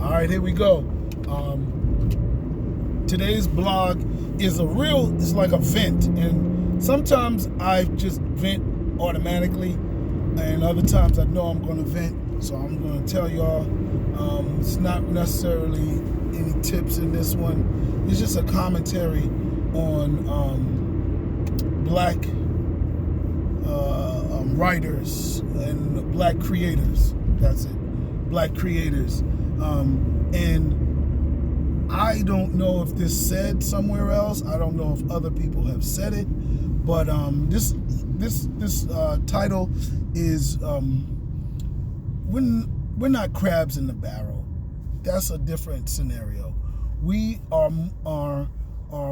All right, here we go. Today's blog is it's like a vent. And sometimes I just vent automatically. And other times I know I'm going to vent. So I'm going to tell y'all, it's not necessarily any tips in this one. It's just a commentary on black writers and black creators. That's it. Black creators. And I don't know if this said somewhere else. I don't know if other people have said it. But this title is we're not crabs in the barrel. That's a different scenario. We are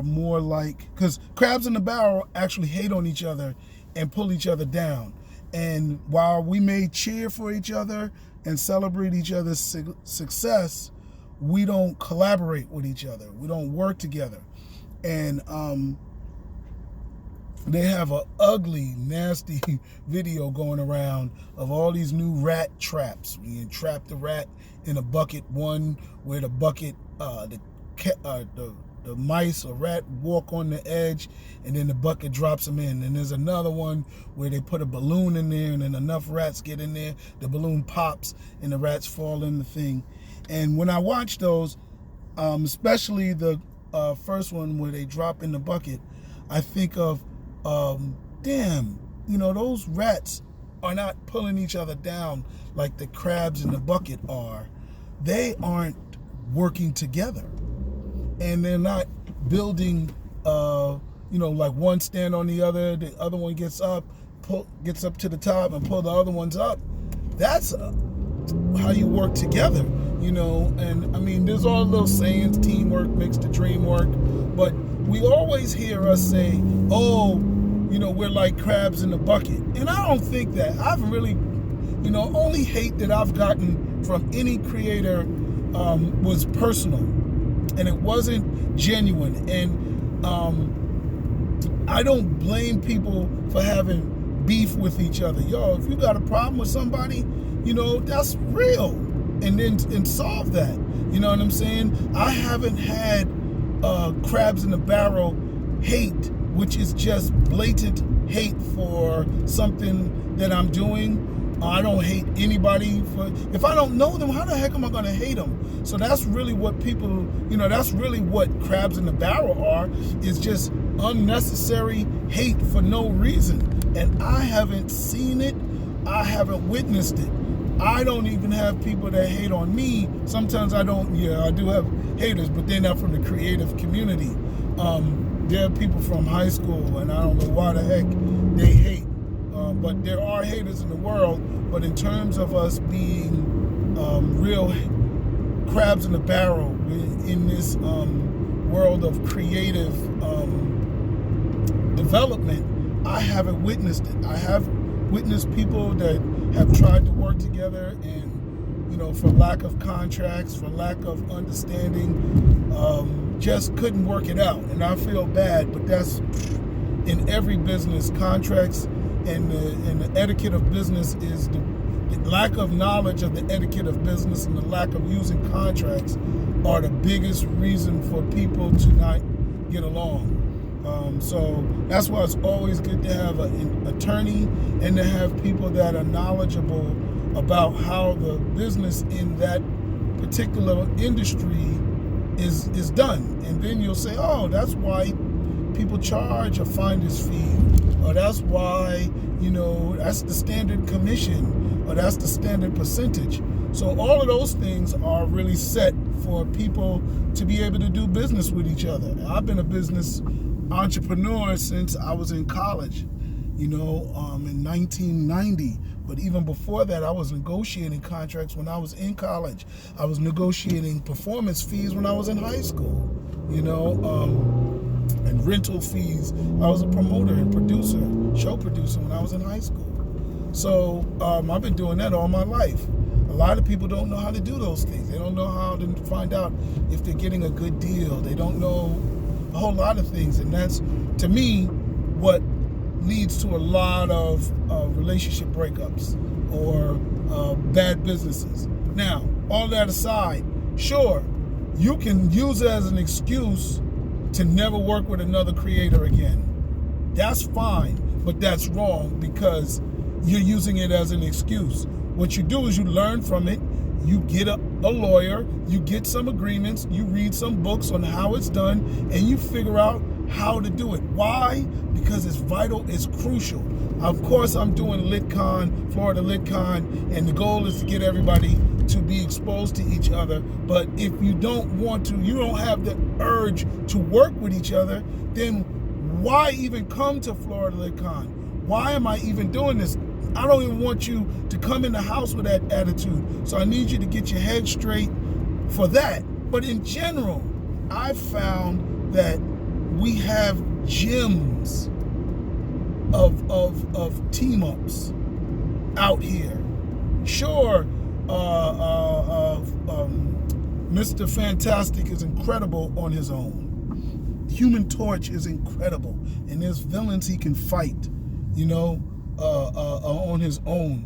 more like, because crabs in the barrel actually hate on each other and pull each other down. And while we may cheer for each other and celebrate each other's success, we don't collaborate with each other. We don't work together. And they have an ugly, nasty video going around of all these new rat traps. We entrap the rat in a bucket, one where the bucket, the mice or rat walk on the edge, and then the bucket drops them in. And there's another one where they put a balloon in there, and then enough rats get in there, the balloon pops, and the rats fall in the thing. And when I watch those, especially the first one where they drop in the bucket, I think of, damn, those rats are not pulling each other down like the crabs in the bucket are. They aren't working together. And they're not building, like one stand on the other one gets up to the top and pull the other ones up. That's how you work together, and I mean, there's all those sayings, teamwork makes the dream work, but we always hear us say, we're like crabs in the bucket. And I don't think that. I've really, only hate that I've gotten from any creator was personal. And it wasn't genuine. And I don't blame people for having beef with each other. If you got a problem with somebody, that's real. And solve that. You know what I'm saying? I haven't had crabs in the barrel hate, which is just blatant hate for something that I'm doing. I don't hate anybody if I don't know them. How the heck am I going to hate them? So that's really what people, that's really what crabs in the barrel are, is just unnecessary hate for no reason. And I haven't seen it. I haven't witnessed it. I don't even have people that hate on me. Sometimes I don't. Yeah, I do have haters, but they're not from the creative community. There are people from high school, and I don't know why the heck they hate. But there are haters in the world. But in terms of us being real crabs in the barrel in this world of creative development, I haven't witnessed it. I have witnessed people that have tried to work together and, for lack of contracts, for lack of understanding, just couldn't work it out. And I feel bad, but that's in every business. Contracts and the etiquette of business is the lack of knowledge of the etiquette of business, and the lack of using contracts are the biggest reason for people to not get along. So that's why it's always good to have an attorney and to have people that are knowledgeable about how the business in that particular industry is done. And then you'll say, that's why people charge a finder's fee, or that's why, that's the standard commission, or that's the standard percentage. So all of those things are really set for people to be able to do business with each other. I've been a business entrepreneur since I was in college, in 1990. But even before that, I was negotiating contracts when I was in college. I was negotiating performance fees when I was in high school, and rental fees. I was a promoter and producer, show producer when I was in high school. So I've been doing that all my life. A lot of people don't know how to do those things. They don't know how to find out if they're getting a good deal. They don't know a whole lot of things. And that's, to me, what leads to a lot of relationship breakups or bad businesses. Now, all that aside, Sure, you can use it as an excuse to never work with another creator again. That's fine, but that's wrong because you're using it as an excuse. What you do is you learn from it, you get a lawyer, you get some agreements, you read some books on how it's done, and you figure out how to do it. Why? Because it's vital, it's crucial. Of course, I'm doing LitCon, Florida LitCon, and the goal is to get everybody to be exposed to each other. But if you don't want to, you don't have the urge to work with each other, then why even come to Florida LitCon? Why am I even doing this? I don't even want you to come in the house with that attitude. So I need you to get your head straight for that. But in general, I found that we have gems of team-ups out here. Sure, Mr. Fantastic is incredible on his own. Human Torch is incredible. And there's villains he can fight, you know, on his own.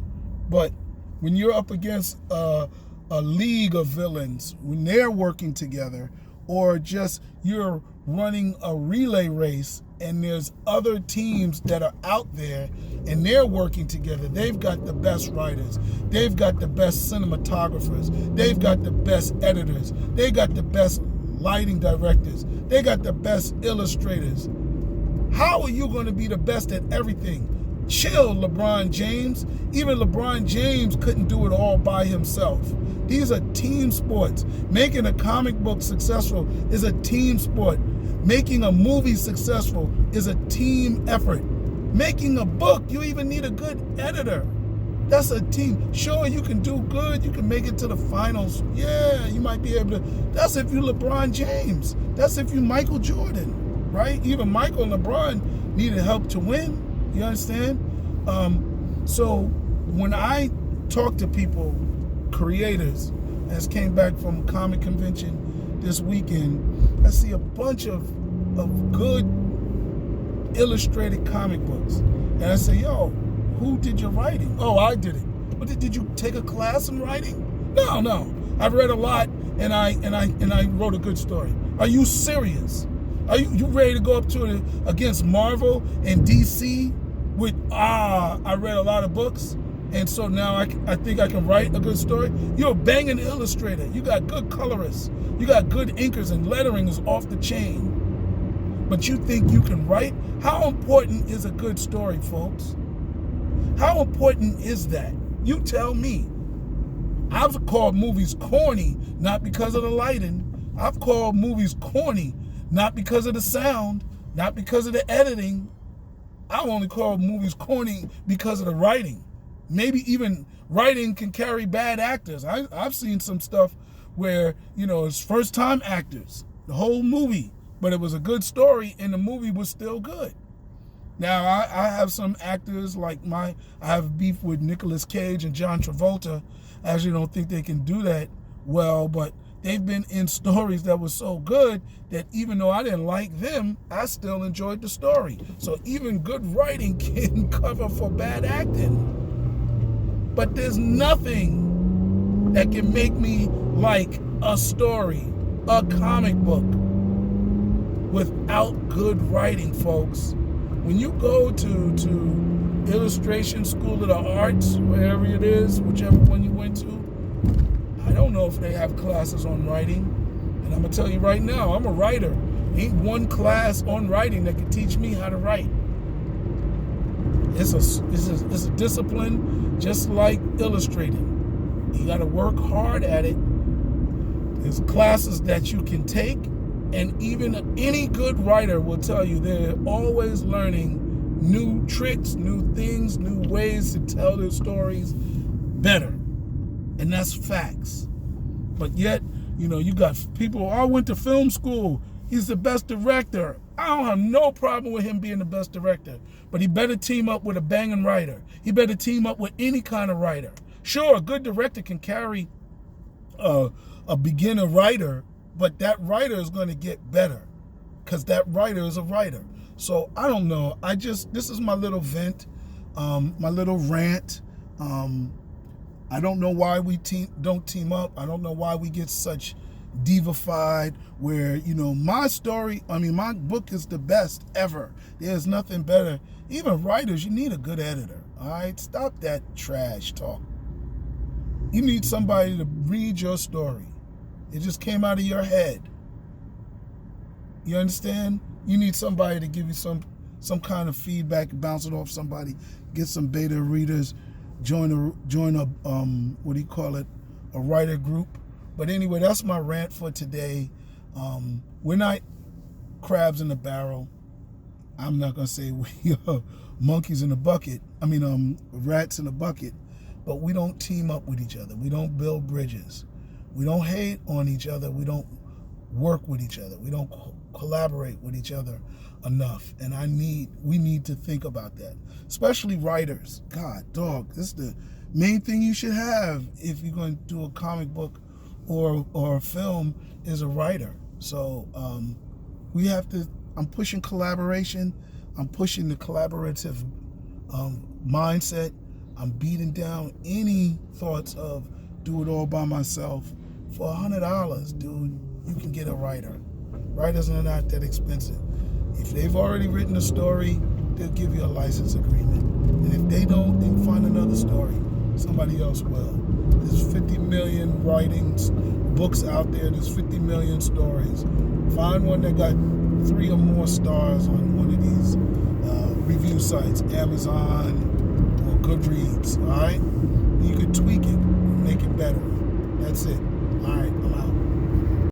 But when you're up against a league of villains, when they're working together, or just you're running a relay race and there's other teams that are out there and they're working together, they've got the best writers, they've got the best cinematographers, they've got the best editors, they got the best lighting directors, they got the best illustrators. How are you going to be the best at everything? Chill, LeBron James. Even LeBron James couldn't do it all by himself. These are team sports. Making a comic book successful is a team sport. Making a movie successful is a team effort. Making a book, you even need a good editor. That's a team. Sure, you can do good. You can make it to the finals. Yeah, you might be able to. That's if you LeBron James. That's if you Michael Jordan, right? Even Michael and LeBron needed help to win. You understand? So when I talk to people, creators, as came back from comic convention this weekend, I see a bunch of good illustrated comic books. And I say, yo, who did your writing? Oh, I did it. But did you take a class in writing? No. I've read a lot and I wrote a good story. Are you serious? Are you ready to go up to against Marvel and DC with, I read a lot of books, and so now I think I can write a good story? You're a banging illustrator. You got good colorists. You got good inkers, and lettering is off the chain. But you think you can write? How important is a good story, folks? How important is that? You tell me. I've called movies corny, not because of the lighting. I've called movies corny, not because of the sound, not because of the editing. I've only called movies corny because of the writing. Maybe even writing can carry bad actors. I've seen some stuff where, you know, it's first-time actors, the whole movie, but it was a good story and the movie was still good. Now, I have some actors like I have beef with Nicolas Cage and John Travolta. I actually don't think they can do that well, but they've been in stories that were so good that even though I didn't like them, I still enjoyed the story. So even good writing can cover for bad acting. But there's nothing that can make me like a story, a comic book, without good writing, folks. When you go to illustration school of the arts, wherever it is, whichever one you went to, I don't know if they have classes on writing. And I'm going to tell you right now, I'm a writer. Ain't one class on writing that can teach me how to write. It's a discipline just like illustrating. You got to work hard at it. There's classes that you can take, and even any good writer will tell you they're always learning new tricks, new things, new ways to tell their stories better. And that's facts. But yet, you know, you got people, I went to film school. He's the best director. I don't have no problem with him being the best director. But he better team up with a banging writer. He better team up with any kind of writer. Sure, a good director can carry a beginner writer, but that writer is going to get better because that writer is a writer. So I don't know. This is my little vent, my little rant. I don't know why we don't team up. I don't know why we get such divified where, my story, my book is the best ever. There's nothing better. Even writers, you need a good editor. All right? Stop that trash talk. You need somebody to read your story. It just came out of your head. You understand? You need somebody to give you some kind of feedback, bounce it off somebody, get some beta readers, join a a writer group. But anyway, that's my rant for today. We're not crabs in a barrel. I'm not gonna say we are monkeys in a bucket. Rats in a bucket. But we don't team up with each other. We don't build bridges. We don't hate on each other. We don't work with each other. We don't collaborate with each other enough. And we need to think about that, especially writers. God, dog, this is the main thing you should have if you're going to do a comic book or a film, is a writer. So I'm pushing collaboration. I'm pushing the collaborative mindset. I'm beating down any thoughts of do it all by myself. For $100, dude, you can get a writer. Writers are not that expensive. If they've already written a story, they'll give you a license agreement. And if they don't, then find another story. Somebody else will. There's 50 million books out there. There's 50 million stories. Find one that got 3 or more stars on one of these review sites, Amazon or Goodreads, all right? You could tweak it, make it better. That's it. All right, I'm out.